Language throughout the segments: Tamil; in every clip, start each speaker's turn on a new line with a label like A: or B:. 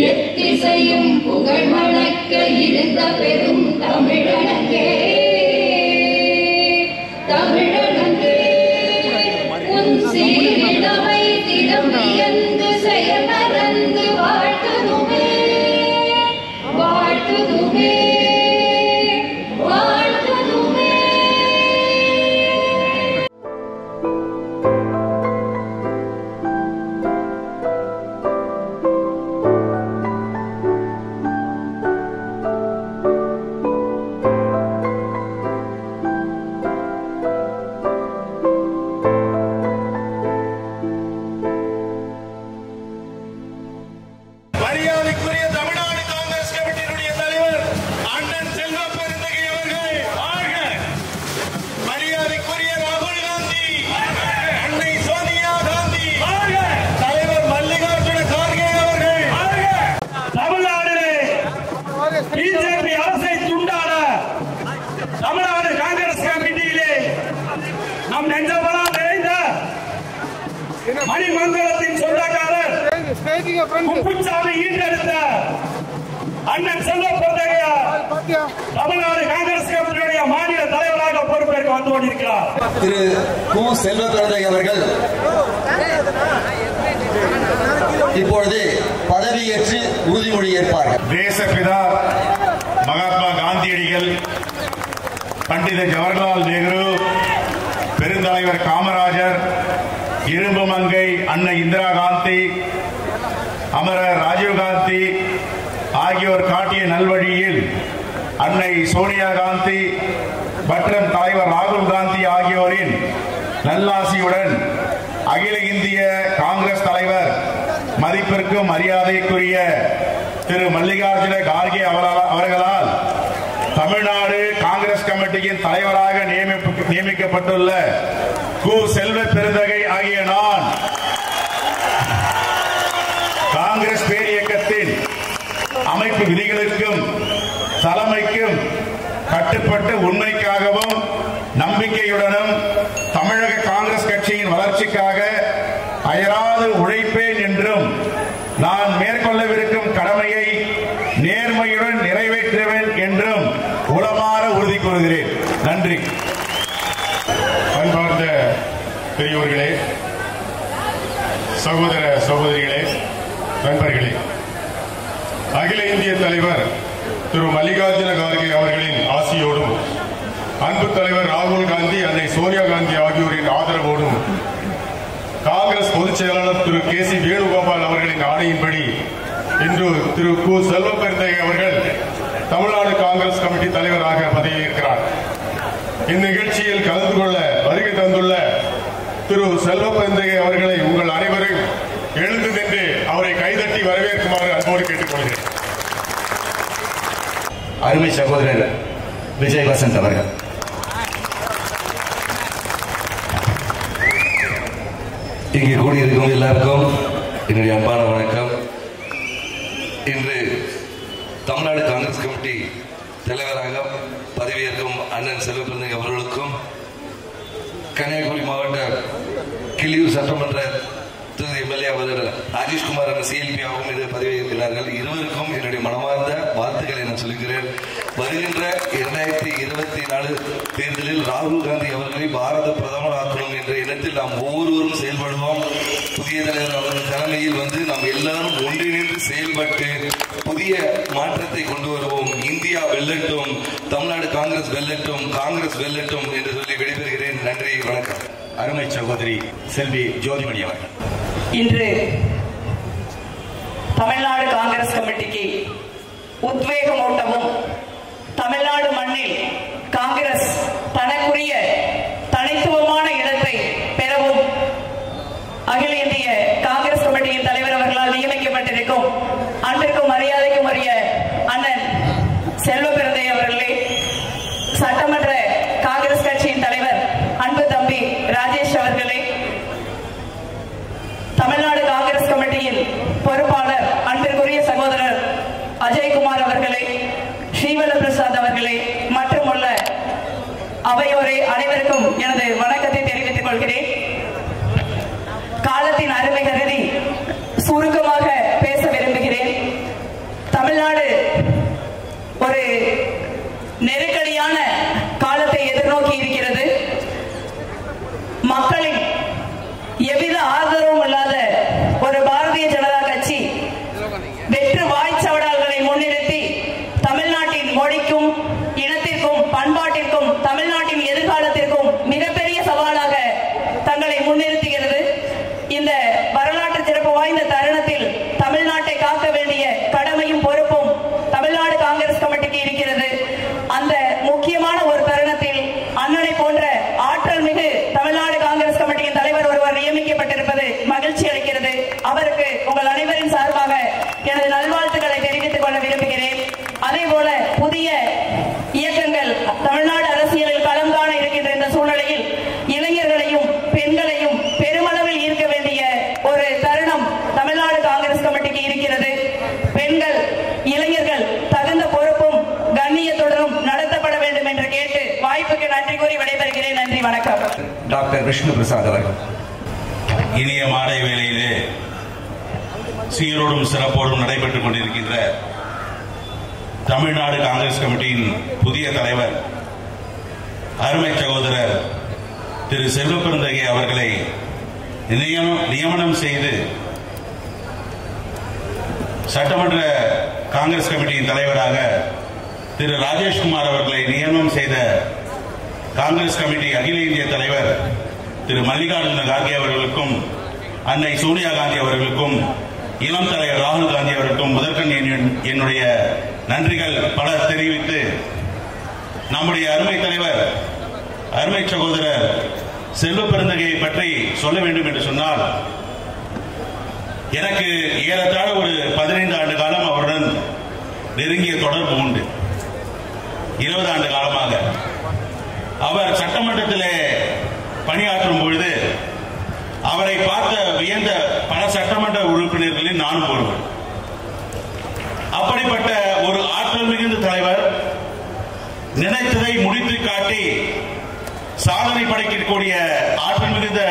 A: எத்திசையும் புகழ் மணக்க இருந்த பெரும் தமிழனங்கே தமிழனங்கே உன் சீரிடமை திறமையந்து செயமறந்து வாழ்த்துதுமே வாழ்த்துதுமே வாழ்த்துதுமே.
B: மரியாதைக்குரிய தமிழ்நாடு காங்கிரஸ் கமிட்டியினுடைய தலைவர் அண்ணன் செல்வ பெருந்தகை அவர்கள் வாழ்க. மரியாதைக்குரிய ராகுல் காந்தி, அன்னை சோனியா காந்தி, தலைவர் மல்லிகார்ஜுன கார்கே அவர்கள் தமிழ்நாட்டிலே பிஜேபி அரசை துண்டாட தமிழ்நாடு காங்கிரஸ் கமிட்டியிலே நம் நெஞ்சமெல்லாம் நிறைந்த மணிமங்கலத்தின் சொந்தக்காரர் குப்புசாமி ஈண்டெடுத்த அண்ணன் செல்வ பெருந்தகையார் தமிழ்நாடு காங்கிரஸ் கமிட்டியுடைய மாநில தலைவராக பொறுப்பேற்க வந்து கொண்டிருக்கிறார்.
C: திரு கு. செல்வ பெருந்தகை அவர்கள் இப்பொழுது பதவியேற்று உறுதிமொழி ஏற்பார்கள்.
B: தேசப்பிதா மகாத்மா காந்தியடிகள், பண்டித ஜவஹர்லால் நேரு, பெருந்தலைவர் காமராஜர், இரும்பு மங்கை அன்னை இந்திரா காந்தி, அமரர் ராஜீவ் காந்தி ஆகியோர் காட்டிய நல்வழியில் அன்னை சோனியா காந்தி மற்றும் தலைவர் ராகுல் காந்தி ஆகியோரின் நல்லாசியுடன் அகில இந்திய காங்கிரஸ் தலைவர் மதிப்பிற்கும் மரியாதைக்குரிய திரு மல்லிகார்ஜுன கார்கே அவர்களால் தமிழ்நாடு காங்கிரஸ் கமிட்டியின் தலைவராக நியமிக்கப்பட்டுள்ள கு. செல்வ பெருந்தகை ஆகிய நான் காங்கிரஸ் பேரியக்கத்தின் அமைப்பு விதிகளுக்கும் தலைமைக்கும் கட்டுப்பட்டு உண்மைக்காகவும் நம்பிக்கையுடனும் தமிழக காங்கிரஸ் கட்சியின் வளர்ச்சிக்காக அயராது உழைப்பேன் என்றும் நான் மேற்கொள்ளவிருக்கும் கடமையை நேர்மையுடன் நிறைவேற்றுவேன் என்றும் உளமாற உறுதி கூறுகிறேன். நன்றி. அன்பார்ந்த பெரியோர்களே, சகோதர சகோதரிகளே, நண்பர்களே, அகில இந்திய தலைவர் திரு மல்லிகார்ஜுன கார்கே அவர்களின் ஆசியோடும் அன்பு தலைவர் ராகுல் காந்தி, அன்னை சோனியா காந்தி ஆகியோரின் ஆதரவோடும் காங்கிரஸ் பொதுச் செயலாளர் திரு கே.சி. வேணுகோபால் அவர்களின் ஆணையின்படி இன்று திரு கு. செல்வ பெருந்தகை அவர்கள் தமிழ்நாடு காங்கிரஸ் கமிட்டி தலைவராக பதவியேற்கிறார். இந்நிகழ்ச்சியில் கலந்து கொள்ள வருகை தந்துள்ள திரு செல்வ பெருந்தகை அவர்களை உங்கள் அனைவரும் எழுந்து நின்று அவரை கைதட்டி வரவேற்குமாறு அன்போடு கேட்டுக்கொள்கிறேன்.
D: அருமை சகோதரர் விஜய் வசந்த் அவர்கள், இங்கே கூடியிருக்கும் எல்லாருக்கும் என்னுடைய அன்பான வணக்கம். இன்று தமிழ்நாடு காங்கிரஸ் கமிட்டி தலைவராக பதவியேற்கும் அண்ணன் செல்வ பெருந்தகை அவர்களுக்கும், கன்னியாகுமரி மாவட்ட கிளியூர் சட்டமன்ற தொகுதி எம்எல்ஏ ராஜேஷ்குமார் என்ற சிஎல்பி ஆகவும் இதில் பதவியேற்கிறார்கள். இருவருக்கும் என்னுடைய மனமார்ந்த வாழ்த்துக்களை நான் சொல்கிறேன். வருகின்ற 2024 தேர்தலில் ராகுல் காந்தி அவர்களை பாரத பிரதமர் ஆக்கணும் என்ற எண்ணத்தில் நாம் ஒவ்வொருவரும் செயல்படுவோம். புதிய தலைவர் அவர்கள் தலைமையில் நாம் எல்லாரும் ஒன்றிணைந்து செயல்பட்டு புதிய மாற்றத்தை கொண்டு வருவோம். இந்தியா வெல்லட்டும், தமிழ்நாடு காங்கிரஸ் வெல்லட்டும், காங்கிரஸ் வெல்லட்டும் என்று சொல்லி விடைபெறுகிறேன். நன்றி, வணக்கம்.
B: அருமை சகோதரி செல்வி ஜோதிமணி அவர்கள்,
E: இன்று தமிழ்நாடு காங்கிரஸ் கமிட்டிக்கு உத்வேகமூட்டவும் தமிழ்நாடு மண்ணில் காங்கிரஸ் தனக்குரிய தனித்துவமான இடத்தை பெறவும் அகில இந்திய காங்கிரஸ் கமிட்டியின் தலைவர் அவர்களால் நியமிக்கப்பட்டிருக்கும் அன்பிற்கும் மரியாதைக்கும் உரிய அண்ணன் செல்வ பெருந்தகை அவர்களே, சட்டமன்ற காங்கிரஸ் கட்சியின் தலைவர் அன்பு தம்பி ராஜேஷ் அவர்களே, தமிழ்நாடு காங்கிரஸ் கமிட்டியின் பொறுப்பாளர் அன்பிற்குரிய சகோதரர் அஜய்குமார் அவர்களே, ஸ்ரீவல்ல பிரசாத் அவர்களே மற்றும் உள்ள அவையோரே அனைவருக்கும் எனது வணக்கத்தை தெரிவித்துக் கொள்கிறேன். காலத்தின் அருமை கருதி சுருக்கமாக பேச விரும்புகிறேன். தமிழ்நாடு ஒரு நெருக்கடியான காலத்தை எதிர்நோக்கி இருக்கிறது. மக்களின் எவ்வித ஆதரவும் இல்லாத ஒரு பாரதிய ஜனதா கட்சி வெற்று வாய்ச்சவடால்களை முன்னிறுத்தி தமிழ்நாட்டின் மொழிக்கும் இனத்திற்கும் பண்பாட்டிற்கும் தமிழ்நாட்டின் எதிர்காலத்திற்கும் மிகப்பெரிய சவாலாக தங்களை முன்னிறுத்துகிறது. இந்த வரலாற்று சிறப்பு வாய்ந்த தருணத்தில் தமிழ்நாட்டை காக்க வேண்டிய கடமையும் பொறுப்பும் தமிழ்நாடு காங்கிரஸ் கமிட்டிக்கு இருக்கிறது. அந்த முக்கியமான ஒரு தருணத்தில் அண்ணனை போன்ற ஆற்றல் மிகு தமிழ்நாடு காங்கிரஸ் கமிட்டியின் தலைவர் ஒருவர் நியமிக்கப்பட்டிருப்பது மகிழ்ச்சி அளிக்கிறது. அவருக்கு உங்கள் அனைவரின் சார்பாக எனது நல்வாழ்த்துக்களை தெரிவித்துக் கொள்ள விரும்புகிறேன். அதே போல புதிய இயக்கங்கள் தமிழ்நாடு அரசியலில் களம் காண இருக்கின்ற இந்த சூழ்நிலையில் இளைஞர்களையும் பெண்களையும் பெருமளவில் ஈர்க்க வேண்டிய ஒரு தருணம் தமிழ்நாடு காங்கிரஸ் கமிட்டிக்கு இருக்கிறது. பெண்கள், இளைஞர்கள் தகுந்த பொறுப்பும் கண்ணியத்துடனும் நடத்தப்பட வேண்டும் என்று கேட்டு வாய்ப்புக்கு நன்றி கூறி விடைபெறுகிறேன். நன்றி, வணக்கம்.
D: டாக்டர் விஷ்ணு பிரசாத் அவர்கள்,
B: இனிய மாலை வேளையிலே சீரோடும் சிறப்போடும் நடைபெற்றுக் கொண்டிருக்கின்ற தமிழ்நாடு காங்கிரஸ் கமிட்டியின் புதிய தலைவர் அருமை சகோதரர் திரு செல்வ பெருந்தகை அவர்களை நியமனம் செய்து சட்டமன்ற காங்கிரஸ் கமிட்டியின் தலைவராக திரு ராஜேஷ்குமார் அவர்களை நியமனம் செய்த காங்கிரஸ் கமிட்டி அகில இந்திய தலைவர் திரு மல்லிகார்ஜுன கார்கே அவர்களுக்கும், அன்னை சோனியா காந்தி அவர்களுக்கும், இளம் தலைவர் ராகுல் காந்தி அவர்களுக்கும் முதற்கண் என்னுடைய
F: நன்றிகள் பல தெரிவித்து நம்முடைய அருமை தலைவர் அருமை சகோதரர் செல்வ பெருந்தகையை பற்றி சொல்ல வேண்டும் என்று சொன்னால், எனக்கு ஏறத்தாழ ஒரு 15 ஆண்டு காலம் அவருடன் நெருங்கிய தொடர்பு உண்டு. 20 ஆண்டு காலமாக அவர் சட்டமன்றத்திலே பணியாற்றும் பொழுது அவரை பார்த்த வியந்த பல சட்டமன்ற உறுப்பினர்களில் நானும் ஒருவர். அப்படிப்பட்ட ஒரு ஆற்றல் மிகுந்த தலைவர், நினைத்ததை முடித்து காட்டி சாதனை படைக்கக்கூடிய ஆற்றல் மிகுந்த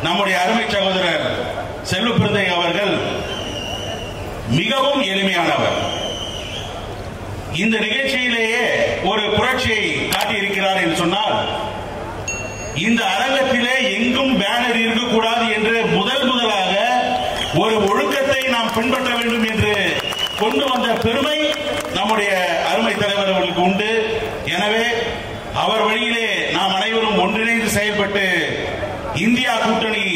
F: நம்முடைய அருமை சகோதரர் செல்வ பெருந்தகை அவர்கள் மிகவும் எளிமையானவர். இந்த நிகழ்ச்சியிலேயே ஒரு புரட்சியை காட்டியிருக்கிறார் என்று சொன்னால், இந்த அரங்கத்திலே எங்கும் பேனர் இருக்கக்கூடாது என்று முதலாக ஒரு ஒழுக்கத்தை நாம் பின்பற்ற வேண்டும் என்று கொண்டு வந்த பெருமை நம்முடைய அருமை தலைவர் அவர்களுக்கு உண்டு. எனவே அவர் வழியிலே நாம் அனைவரும் ஒன்றிணைந்து செயல்பட்டு இந்தியா கூட்டணி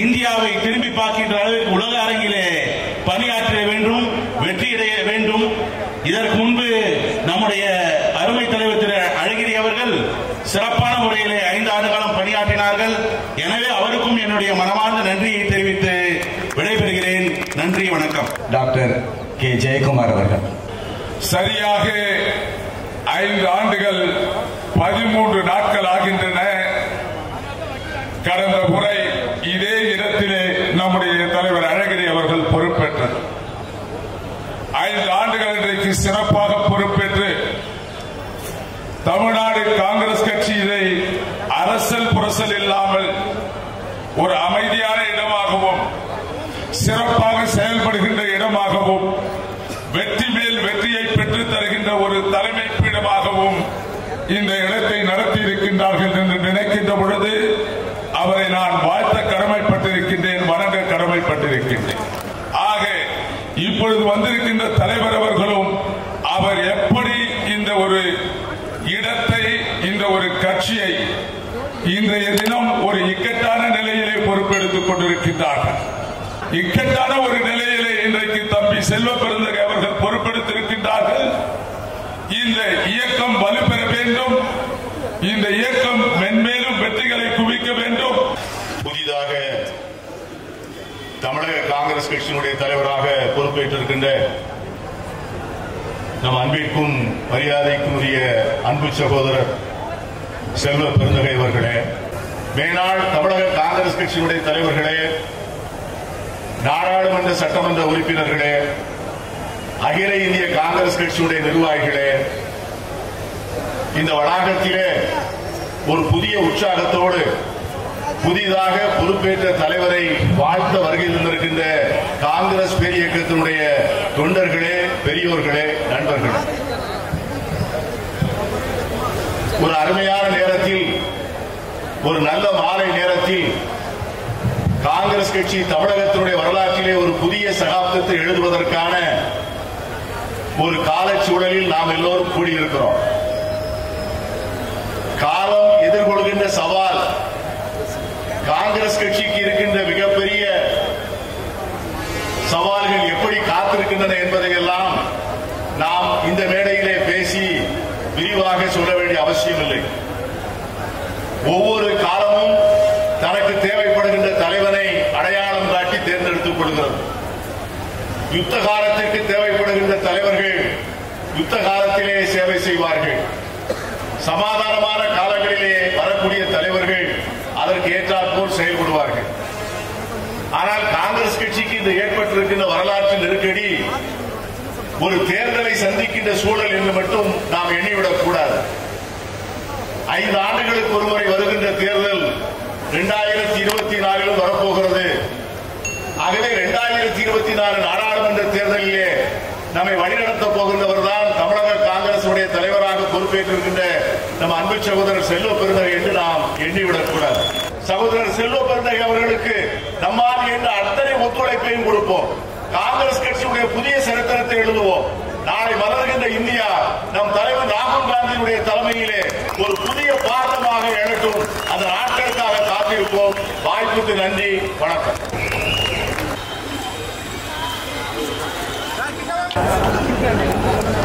F: இந்தியாவை திரும்பி பார்க்கின்ற அளவிற்கு உலக அரங்கிலே பணியாற்ற வேண்டும், வெற்றியடைய வேண்டும். இதற்கு முன்பு நம்முடைய அருமை தலைவர் திரு அழகிரி அவர்கள் சிறப்பான முறையிலே 5 ஆண்டு காலம் பணியாற்றினார்கள். எனவே அவருக்கும் என்னுடைய மனமார்ந்த நன்றியை தெரிவித்து விடைபெறுகிறேன். நன்றி, வணக்கம்.
G: டாக்டர் கே ஜெயக்குமார் அவர்கள்.
H: சரியாக 5 ஆண்டுகள் 13 நாட்கள் ஆகின்றன. கடந்த முறை இதே இடத்திலே நம்முடைய தலைவர் அழகிரி அவர்கள் பொறுப்பேற்றார். 5 ஆண்டுகள் இன்றைக்கு சிறப்பாக பொறுப்பேற்று தமிழ்நாடு காங்கிரஸ் கட்சி இதை அரசல் புரசல் இல்லாமல் ஒரு அமைதியான இடமாகவும் சிறப்பாக செயல்படுகின்ற இடமாகவும் வெற்றி மேல் வெற்றியை பெற்றுத் தருகின்ற ஒரு தலைமை பீடமாகவும் இந்த இடத்தை நடத்தி இருக்கின்றார்கள் என்று நினைக்கின்ற பொழுது அவரை நான் வாழ்த்த கடமைப்பட்டிருக்கின்றேன், வணங்க கடமைப்பட்டிருக்கின்றேன். ஆக இப்பொழுது வந்திருக்கின்ற தலைவர் அவர்களும் அவர் எப்படி இந்த ஒரு இடத்தை, இந்த ஒரு கட்சியை இன்றைய தினம் ஒரு இக்கட்டான நிலையிலே பொறுப்பெடுத்துக் கொண்டிருக்கின்றார்கள். இக்கட்டான ஒரு நிலையிலே இன்றைக்கு தம்பி செல்வ பெருந்தகை அவர்கள் பொறுப்பெடுத்திருக்கின்றார்கள். இந்த இயக்கம் வலுப்பெற வேண்டும், இந்த இயக்கம் மென்மேலும் வெற்றிகளை குவிக்க வேண்டும்.
B: புதிதாக தமிழக காங்கிரஸ் கட்சியினுடைய தலைவராக பொறுப்பேற்றிருக்கின்ற நம் அன்பிற்கும் மரியாதைக்கும் உரிய அன்பு சகோதரர் செல்வ பெருந்தகை அவர்களே, மேனாள் தமிழக காங்கிரஸ் கட்சியினுடைய தலைவர்களே, நாடாளுமன்ற சட்டமன்ற உறுப்பினர்களே, அகில இந்திய காங்கிரஸ் கட்சியுடைய நிர்வாகிகளே, இந்த வளாகத்திலே ஒரு புதிய உற்சாகத்தோடு புதிதாக பொறுப்பேற்ற தலைவரை வாழ்த்த வருகை தந்திருக்கின்ற காங்கிரஸ் பேரியக்கத்தினுடைய தொண்டர்களே, பெரியோர்களே, நண்பர்களே, ஒரு அருமையான நேரத்தில், ஒரு நல்ல மாலை நேரத்தில் காங்கிரஸ் கட்சி தமிழகத்தினுடைய வரலாற்றிலே ஒரு புதிய சகாப்தத்தை எழுதுவதற்கான ஒரு காலச்சூழலில் நாம் எல்லோரும் கூடியிருக்கிறோம். காலம் எதிர்கொள்கின்ற சவால், காங்கிரஸ் கட்சிக்கு இருக்கின்ற மிகப்பெரிய சவால்கள் எப்படி காத்திருக்கின்றன என்பதையெல்லாம் நாம் இந்த மேடையிலே பேசி விரிவாக சொல்ல வேண்டிய அவசியம் இல்லை. ஒவ்வொரு காலமும் தனக்கு தேவைப்படுகின்ற தலைவனை அடையாளம் காட்டி தேர்ந்தெடுத்துக் கொள்கிறது. யுத்த காலத்திற்கு தேவைப்படுகின்ற தலைவர்கள் யுத்த காலத்திலே சேவை செய்வார்கள். சமாதானமான காலங்களிலே வரக்கூடிய தலைவர்கள் அதற்கு ஏற்றாற்போல் செயல்படுவார்கள். ஆனால் காங்கிரஸ் கட்சிக்கு இந்த ஏற்பட்டிருக்கின்ற வரலாற்று நெருக்கடி ஒரு தேர்தலை சந்திக்கின்ற சூழல் என்று மட்டும் நாம் எண்ணிவிடக் கூடாது. 5 ஆண்டுகளுக்கு ஒருமுறை வருகின்ற தேர்தல் 2024 வரப்போகிறது. ஆகவே 2024 நாடாளுமன்ற தேர்தலிலே நம்மை வழிநடத்தப் போகின்றவர் தான் தமிழக காங்கிரஸ் தலைவராக பொறுப்பேற்றிருக்கின்ற நம் அன்பு சகோதரர் செல்வ பெருந்தகை என்று நாம் எண்ணிவிடக் கூடாது. சகோதரர் செல்வ பெருந்தகை அவர்களுக்கு நம்மால் என்ற அத்தனை ஒத்துழைப்பையும் கொடுப்போம். காங்கிரஸ் கட்சியுடைய புதிய சரித்திரத்தை எழுதுவோம். நாளை மலர்கின்ற இந்தியா நம் தலைவர் ராகுல் காந்தியுடைய தலைமையிலே ஒரு புதிய பாரதமாக எழட்டும். அந்த நாட்களுக்காக காத்திருப்போம். வாய்ப்புக்கு நன்றி, வணக்கம்.
A: Thank you.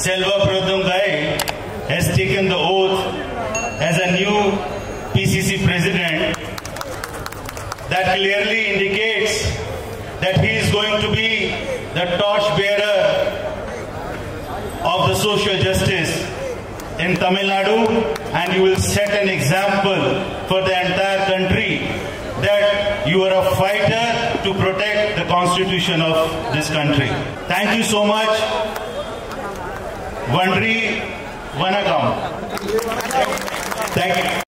F: Selva Pradumgai has taken the oath as a new PCC president, that clearly indicates that he is going to be the torch bearer of the social justice in Tamil Nadu, and you will set an example for the entire country that you are a fighter to protect the constitution of this country. Thank you so much. Vandri Vanakam. Thank you.